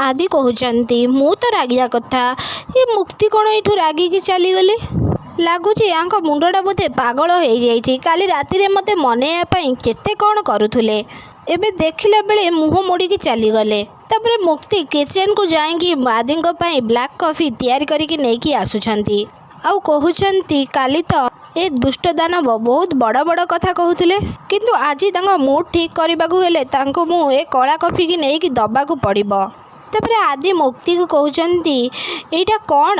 आदि कहते मु तो रागिया कथा ये मुक्ति कौन यू रागिकी चलीगले लगुच या मुंडा बोधे पागल हो जाइए। काली राति मत मनईवाई केते कौन करुले एबे देखला बेले मुह मोड़िकी चलीगले। तापर मुक्ति किचेन को जाइकी आदि ब्लैक कॉफी तैयारी करके नहीं आसुछंती आउ कहते काली तो ए दुष्ट दानव बहुत बड़ बड़ कथा कहते किंतु आज मूड ठीक करने मु ए कला कॉफी की नहीं दबा को पड़ो। तापर आदि मुक्ति को कहते यहाँ कौन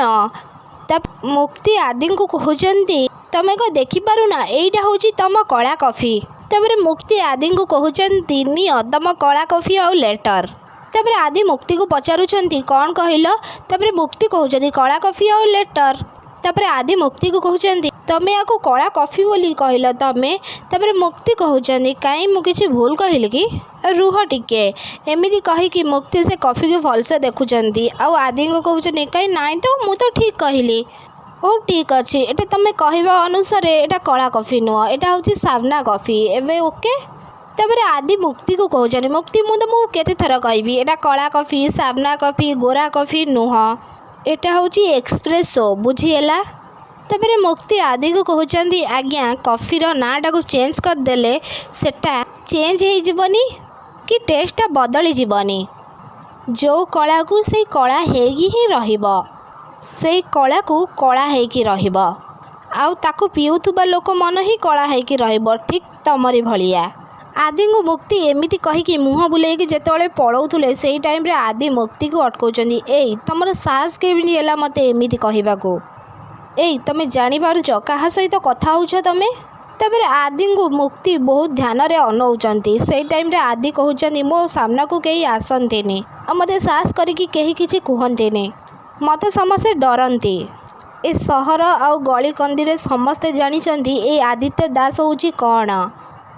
मुक्ति आदि को कहते तमें को देखिपारुना यहाँ हूँ तुम कला कॉफी। तापर मुक्ति आदि को कहते नियो तुम कला कॉफी आउ लेटर। तापर आदि मुक्ति को पचारुछंती कौन कहल। तापर मुक्ति कहते कला कॉफी आउ लेटर। तापर आदि मुक्ति को कहते तमें या कला कॉफी बोली कहल तमें। तापर मुक्ति कहते कहीं मुझे भूल कहली कि रुह टिके एमती कहीकि मुक्ति से कॉफी को भलसे देखुंट आदि को कहते कहीं नाई तो मु तो ठीक कहली हो ठीक अच्छे ये तुम कहवा अनुसार यहाँ कला कॉफी नुह यहाँ हूँ सावना कॉफी एवं ओके। तापर आदि मुक्ति को कहते मुक्ति मुझे केते थर कहबी यहाँ कला कॉफी सावना कॉफी गोरा कॉफी नुह यहाँ हूँ एक्सप्रेसो बुझीगला। तापर मुक्ति आदि को कहते आज्ञा कॉफीर नाटा को चेंज करदेले सेटा चेंज होनी कि टेस्टा बदली जीवनी जो कला को से कला ही रहिबो से कला को कला होगी आउ ताको पीउथुबा लोक मन ही कला होगी रहिबो ठीक तमरी भलिया। आदि को मुक्ति एमती कहीकि मुँह बुलेकी जिते पलाउले से टाइम रे आदि मुक्ति को अटकाउछंती एई तुमर साहस केमिति हैला मते एमती कहबाको एई तमें जानी पारुछ कहा सहित कथा होउछ तमें। तापर आदि को मुक्ति बहुत ध्यान रे अनौचंती से टाइम रे आदि कहउछंती मो सामना को कहीं आसंतीनी आ मते साहस करिकि कहीं किछि कहंतीनी मते समस्ते डरंती। ए सहर आउ गली कंदी रे समस्ते जानिछंती ए आदित्य दास होउछि कौन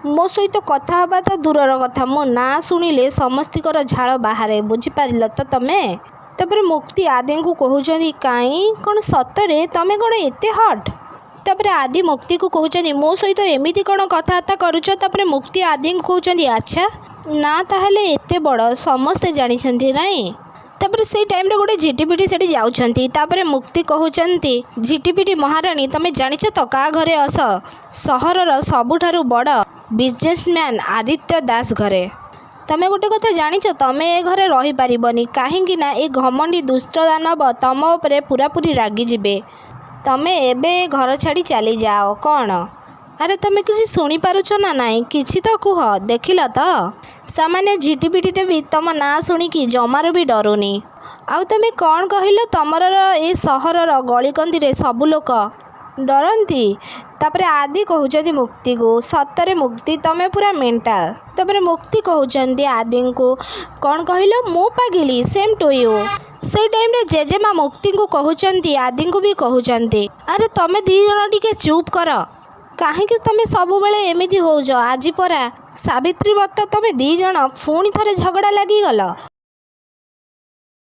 मो सहित कथा हवा तो दूरर कथा मो ना शुणिले समस्तर झाड़ बाहर बुझिपार तो तमें। तापर मुक्ति आदि को कहते कहीं कौन सतरे तमें कौन एते हट। तापर आदि मुक्ति को कहते मो सहित एमती कौन कथबार्ता करुच। तापर मुक्ति आदि को कहते अच्छा ना ताहले एते बड़ समस्ते जानिछंती नाई। तापर से टाइम रे गोटे झिटिपिटी से जाउछंती। तापर मुक्ति कहते झिटिपिटी महारानी तमें जानिछ तो का घरे अस सहरर सबुठारु बड़ बिजनेसमैन आदित्य दास घरे तमें गोटे कथा जानिछ तमें ए घरे रही पारिबनी कहीं ना ए घमंडी दुष्ट दानव तम उपरे पूरापूरी रागी जिबे तमें एबे घर छाड़ी चली जाओ कौन। अरे तमें किसी शुणी पारुछ ना नाई किसी तो कुह देखिल तो सामान्य झिटिपिटीटे भी तुम ना शुणिकी जमार भी डरुनी आउ तमें कौन कहल तमर ए सहरर गलिकंदी रे सबु लोक डरती। तापर आदि कहते मुक्ति को सतरे मुक्ति तमें पूरा मेंटाल। तापर मुक्ति कहते आदि को कौन कहल मु पागिली सेम टू यू। से टाइम रे जेजेमा मुक्ति को कहते आदि को भी कहते अरे तमें दी जन टिके चुप कर कहीं तुम सब बेले एमती हो आज परा सावित्री व्रत तमें दी जन पुणी थे झगड़ा लगिगल।